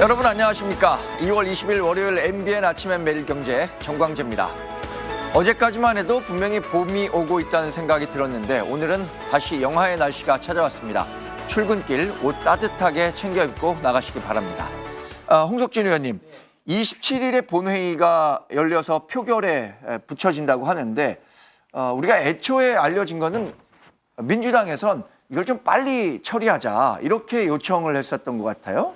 여러분 안녕하십니까? 2월 20일 월요일 MBN 아침엔 매일경제 정광재입니다. 어제까지만 해도 분명히 봄이 오고 있다는 생각이 들었는데 오늘은 다시 영하의 날씨가 찾아왔습니다. 출근길 옷 따뜻하게 챙겨 입고 나가시기 바랍니다. 홍석준 의원님, 27일에 본회의가 열려서 표결에 붙여진다고 하는데 우리가 애초에 알려진 거는 민주당에선 이걸 좀 빨리 처리하자 이렇게 요청을 했었던 것 같아요.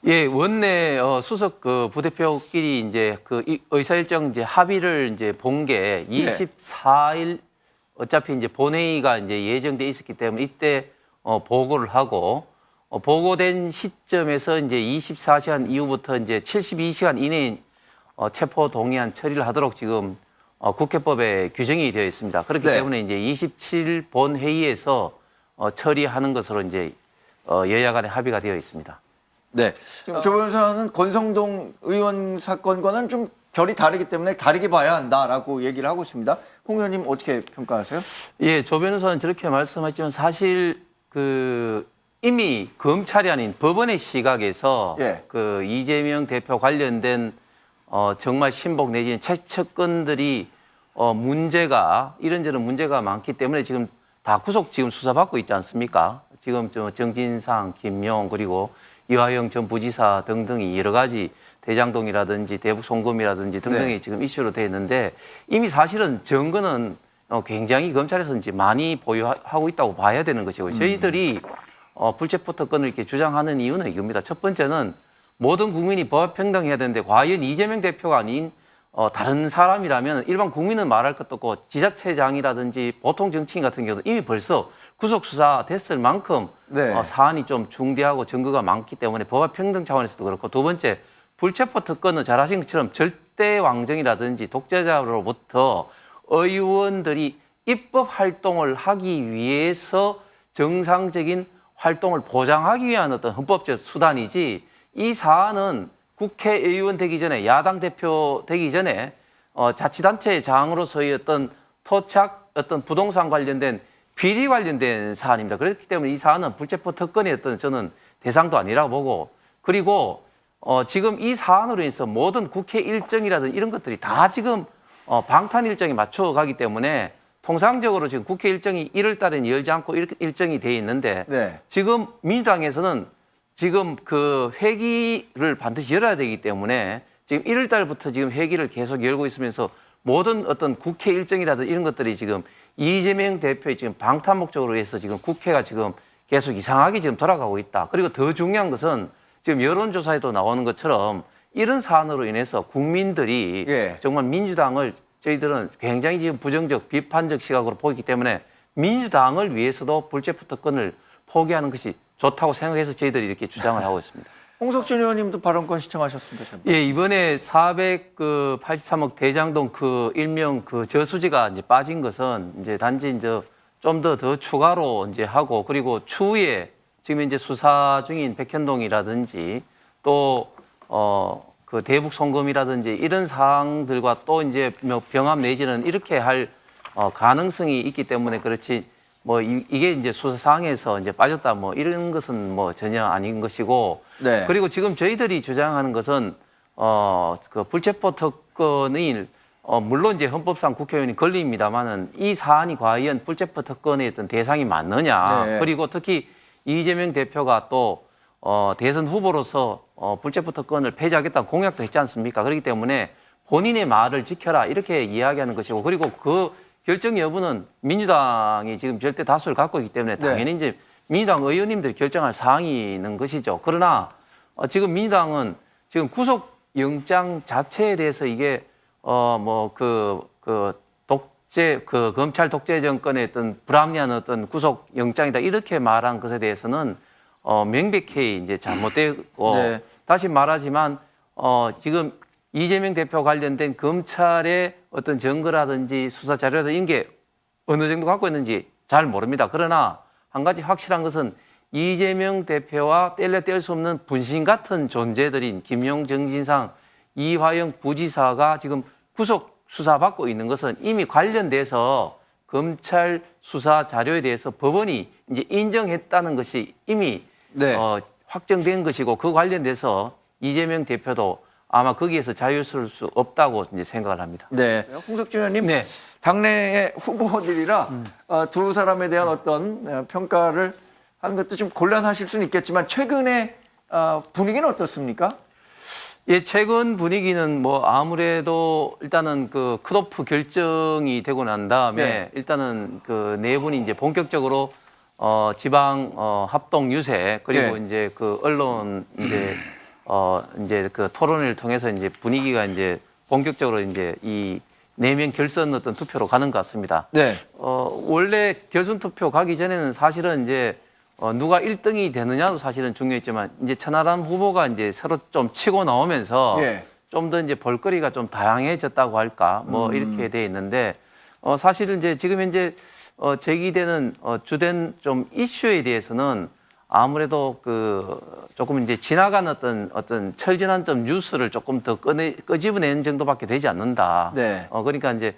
예, 원내 수석 부대표끼리 이제 의사 일정 이제 합의를 이제 본 게 24일 어차피 이제 본회의가 이제 예정돼 있었기 때문에 이때 보고를 하고 보고된 시점에서 이제 24시간 이후부터 이제 72시간 이내에 체포 동의안 처리를 하도록 지금 국회법에 규정이 되어 있습니다. 그렇기 때문에 이제 27일 본회의에서 처리하는 것으로 이제 여야 간에 합의가 되어 있습니다. 네. 지금 조 변호사는 권성동 의원 사건과는 좀 결이 다르기 때문에 다르게 봐야 한다라고 얘기를 하고 있습니다. 홍 의원님 어떻게 평가하세요? 예, 조 변호사는 저렇게 말씀하시지만 사실 이미 검찰이 아닌 법원의 시각에서 이재명 대표 관련된 정말 신복 내지는 최측근들이 문제가 이런저런 문제가 많기 때문에 지금 다 구속 지금 수사받고 있지 않습니까? 지금 정진상, 김용 그리고 이화영 전 부지사 등등이 여러 가지 대장동이라든지 대북 송금이라든지 등등이 지금 이슈로 되어 있는데 이미 사실은 증거는 굉장히 검찰에서 이제 많이 보유하고 있다고 봐야 되는 것이고 저희들이 불체포 특권을 이렇게 주장하는 이유는 이겁니다. 첫 번째는 모든 국민이 법평등해야 되는데 과연 이재명 대표가 아닌 다른 사람이라면 일반 국민은 말할 것도 없고 지자체장이라든지 보통 정치인 같은 경우는 이미 벌써 구속 수사 됐을 만큼 사안이 좀 중대하고 증거가 많기 때문에 법평등 차원에서도 그렇고 두 번째 불체포 특권은 잘 아신 것처럼 절대 왕정이라든지 독재자로부터 의원들이 입법 활동을 하기 위해서 정상적인 활동을 보장하기 위한 어떤 헌법적 수단이지 이 사안은 국회의원 되기 전에 야당 대표 되기 전에 자치단체장으로서의 어떤 토착 어떤 부동산 관련된 비리 관련된 사안입니다. 그렇기 때문에 이 사안은 불체포 특권의 어떤 저는 대상도 아니라고 보고 그리고 지금 이 사안으로 인해서 모든 국회 일정이라든지 이런 것들이 다 지금 방탄 일정에 맞춰가기 때문에 통상적으로 지금 국회 일정이 1월 달에는 열지 않고 일정이 돼 있는데 지금 민주당에서는 지금 회기를 반드시 열어야 되기 때문에 지금 1월 달부터 지금 회기를 계속 열고 있으면서 모든 어떤 국회 일정이라든지 이런 것들이 지금 이재명 대표의 지금 방탄 목적으로 해서 지금 국회가 지금 계속 이상하게 지금 돌아가고 있다. 그리고 더 중요한 것은 지금 여론조사에도 나오는 것처럼 이런 사안으로 인해서 국민들이 정말 민주당을 저희들은 굉장히 지금 부정적, 비판적 시각으로 보기 때문에 민주당을 위해서도 불체포 특권을 포기하는 것이 좋다고 생각해서 저희들이 이렇게 주장을 하고 있습니다. 홍석준 의원님도 발언권 시청하셨습니다. 예, 이번에 483억 대장동 일명 저수지가 이제 빠진 것은 이제 단지 이제 좀 더 추가로 이제 하고 그리고 추후에 지금 이제 수사 중인 백현동이라든지 또 대북 송금이라든지 이런 사항들과 또 이제 병합 내지는 이렇게 할 가능성이 있기 때문에 그렇지 이게 이제 수사상에서 이제 빠졌다 이런 것은 전혀 아닌 것이고 그리고 지금 저희들이 주장하는 것은 불체포 특권이 물론 이제 헌법상 국회의원이 권리입니다만은 이 사안이 과연 불체포 특권의 어떤 대상이 맞느냐 그리고 특히 이재명 대표가 또 대선 후보로서 불체포 특권을 폐지하겠다는 공약도 했지 않습니까? 그렇기 때문에 본인의 말을 지켜라 이렇게 이야기하는 것이고 그리고 결정 여부는 민주당이 지금 절대 다수를 갖고 있기 때문에 당연히 이제 민주당 의원님들이 결정할 사항이 있는 것이죠. 그러나 지금 민주당은 지금 구속영장 자체에 대해서 이게 검찰 독재 정권의 어떤 불합리한 어떤 구속영장이다 이렇게 말한 것에 대해서는 명백히 이제 잘못되고 다시 말하지만 지금 이재명 대표 관련된 검찰의 어떤 증거라든지 수사 자료라든지 이런 게 어느 정도 갖고 있는지 잘 모릅니다. 그러나 한 가지 확실한 것은 이재명 대표와 뗄래 뗄 수 없는 분신 같은 존재들인 김용, 정진상, 이화영 부지사가 지금 구속 수사받고 있는 것은 이미 관련돼서 검찰 수사 자료에 대해서 법원이 이제 인정했다는 것이 이미 확정된 것이고 그 관련돼서 이재명 대표도 아마 거기에서 자유스러울 수 없다고 이제 생각을 합니다. 네, 홍석준 의원님, 네. 당내의 후보들이라 두 사람에 대한 어떤 평가를 하는 것도 좀 곤란하실 수는 있겠지만 최근의 분위기는 어떻습니까? 예, 최근 분위기는 뭐 아무래도 일단은 그 컷오프 결정이 되고 난 다음에 네. 일단은 그 네 분이 이제 본격적으로 지방 합동 유세 그리고 네. 이제 그 언론 이제 그 토론을 통해서 이제 분위기가 이제 본격적으로 이제 이 4명 결선 어떤 투표로 가는 것 같습니다. 네. 원래 결선 투표 가기 전에는 사실은 이제 누가 1등이 되느냐도 사실은 중요했지만 이제 천하람 후보가 이제 서로 좀 치고 나오면서 예. 좀 더 이제 볼거리가 좀 다양해졌다고 할까 뭐 이렇게 돼 있는데 사실은 이제 지금 현재 제기되는 주된 좀 이슈에 대해서는 아무래도 그 조금 이제 지나간 어떤 철진한 좀 뉴스를 조금 더 끄집어내는 정도밖에 되지 않는다. 네. 그러니까 이제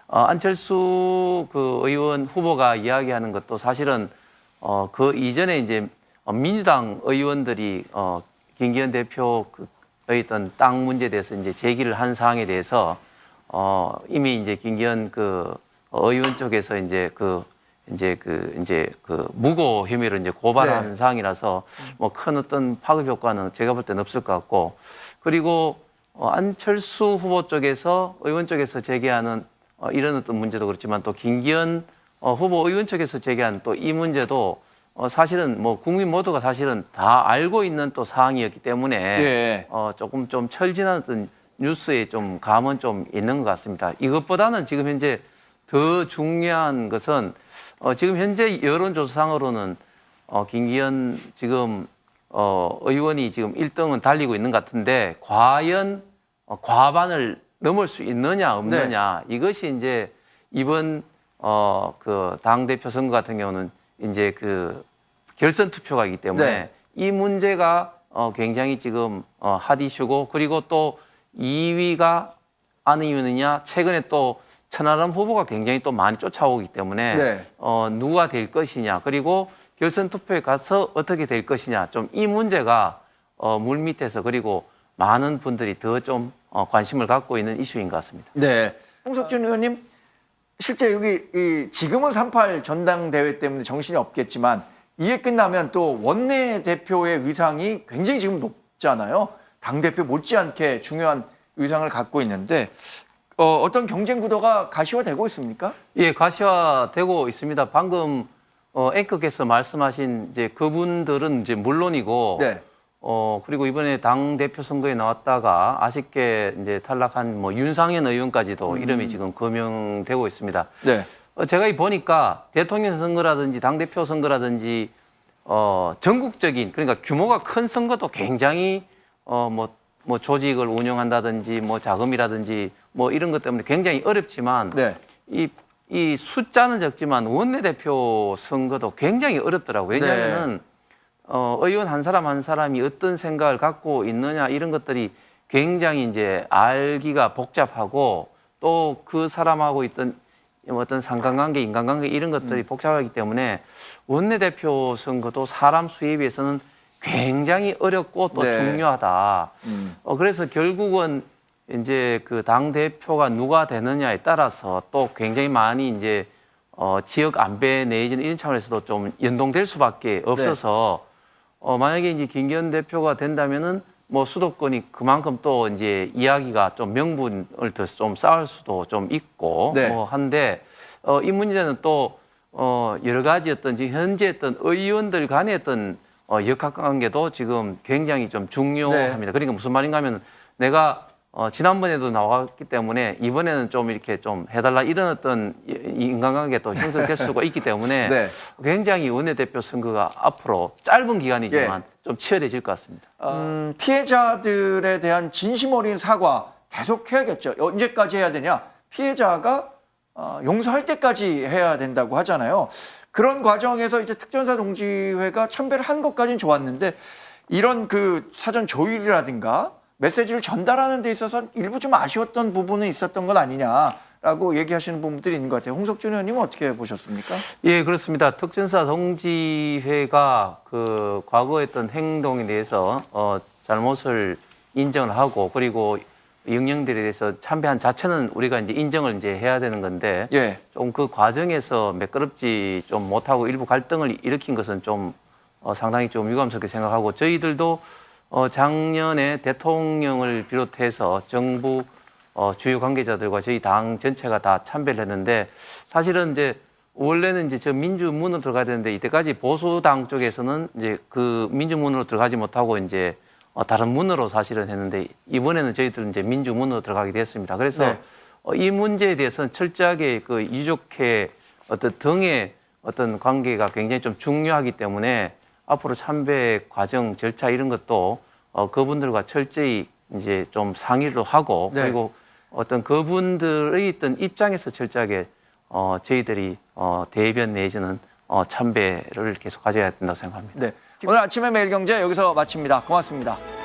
안철수 그 의원 후보가 이야기하는 것도 사실은 그 이전에 이제 민주당 의원들이 김기현 대표의 어떤 땅 문제에 대해서 이제 제기를 한 사항에 대해서 이미 이제 김기현 그 의원 쪽에서 이제 그 무고 혐의로 이제 고발한 네. 사항이라서 뭐 큰 어떤 파급 효과는 제가 볼 때는 없을 것 같고 그리고 안철수 후보 쪽에서 의원 쪽에서 제기하는 이런 어떤 문제도 그렇지만 또 김기현 후보 의원 쪽에서 제기한 또 이 문제도 사실은 뭐 국민 모두가 사실은 다 알고 있는 또 사항이었기 때문에 예. 조금 좀 철진한 어떤 뉴스에 좀 감은 좀 있는 것 같습니다. 이것보다는 지금 현재 더 중요한 것은 지금 현재 여론조사상으로는 김기현 지금 의원이 지금 1등은 달리고 있는 것 같은데 과연 과반을 넘을 수 있느냐 없느냐 이것이 이제 이번 그 당대표 선거 같은 경우는 이제 그 결선 투표가이기 때문에 네. 이 문제가 굉장히 지금 핫 이슈고 그리고 또 2위가 안 의원이냐 최근에 또 천하람 후보가 굉장히 또 많이 쫓아오기 때문에 네. 누가 될 것이냐 그리고 결선 투표에 가서 어떻게 될 것이냐 좀 이 문제가 물밑에서 그리고 많은 분들이 더 좀 관심을 갖고 있는 이슈인 것 같습니다. 네. 홍석준 의원님, 실제 여기 지금은 3.8 전당대회 때문에 정신이 없겠지만 이게 끝나면 또 원내대표의 위상이 굉장히 지금 높잖아요. 당대표 못지않게 중요한 위상을 갖고 있는데 어떤 경쟁 구도가 가시화되고 있습니까? 예, 가시화되고 있습니다. 방금 앵커께서 말씀하신 이제 그분들은 이제 물론이고 네. 그리고 이번에 당 대표 선거에 나왔다가 아쉽게 이제 탈락한 뭐 윤상현 의원까지도 이름이 지금 거명되고 있습니다. 네. 제가 보니까 대통령 선거라든지 당 대표 선거라든지 전국적인 그러니까 규모가 큰 선거도 굉장히 뭐 조직을 운영한다든지 뭐 자금이라든지 뭐 이런 것 때문에 굉장히 어렵지만 네. 이 숫자는 적지만 원내대표 선거도 굉장히 어렵더라고요. 왜냐하면은 의원 한 사람 한 사람이 어떤 생각을 갖고 있느냐 이런 것들이 굉장히 이제 알기가 복잡하고 또 그 사람하고 있던 어떤 상관관계, 인간관계 이런 것들이 복잡하기 때문에 원내대표 선거도 사람 수에 비해서는 굉장히 어렵고 또 네. 중요하다. 그래서 결국은 이제 그 당 대표가 누가 되느냐에 따라서 또 굉장히 많이 이제 지역 안배 내지는 이런 차원에서도 좀 연동될 수밖에 없어서 만약에 이제 김기현 대표가 된다면은 뭐 수도권이 그만큼 또 이제 이야기가 좀 명분을 더 좀 쌓을 수도 좀 있고 네. 뭐 한데 이 문제는 또 여러 가지 어떤 지금 현재 어떤 의원들 간의 어떤 역학관계도 지금 굉장히 좀 중요합니다. 그러니까 무슨 말인가 하면 내가 지난번에도 나왔기 때문에 이번에는 좀 이렇게 좀 해달라 이런 어떤 인간관계도 형성될 수가 있기 때문에 네. 굉장히 원내대표 선거가 앞으로 짧은 기간이지만 좀 치열해질 것 같습니다. 피해자들에 대한 진심 어린 사과 계속 해야겠죠. 언제까지 해야 되냐? 피해자가 용서할 때까지 해야 된다고 하잖아요. 그런 과정에서 이제 특전사 동지회가 참배를 한 것까지는 좋았는데 이런 그 사전 조율이라든가 메시지를 전달하는 데 있어서 일부 좀 아쉬웠던 부분은 있었던 건 아니냐. 라고 얘기하시는 부분들이 있는 것 같아요. 홍석준 의원님은 어떻게 보셨습니까? 예, 그렇습니다. 특전사 동지회가 그 과거에 했던 행동에 대해서 잘못을 인정을 하고 그리고 영령들에 대해서 참배한 자체는 우리가 이제 인정을 이제 해야 되는 건데 예. 좀 그 과정에서 매끄럽지 좀 못하고 일부 갈등을 일으킨 것은 좀 상당히 좀 유감스럽게 생각하고 저희들도 작년에 대통령을 비롯해서 정부 주요 관계자들과 저희 당 전체가 다 참배를 했는데 사실은 이제 원래는 이제 저 민주문으로 들어가야 되는데 이때까지 보수당 쪽에서는 이제 그 민주문으로 들어가지 못하고 이제 다른 문으로 사실은 했는데 이번에는 저희들은 이제 민주문으로 들어가게 됐습니다. 그래서 네. 이 문제에 대해서는 철저하게 그 유족회 어떤 등의 어떤 관계가 굉장히 좀 중요하기 때문에 앞으로 참배 과정 절차 이런 것도 그분들과 철저히 이제 좀 상의를 하고 네. 그리고 어떤 그분들의 어떤 입장에서 철저하게 저희들이 대변 내지는 참배를 계속 가져야 된다고 생각합니다. 네. 오늘 아침의 매일경제 여기서 마칩니다. 고맙습니다.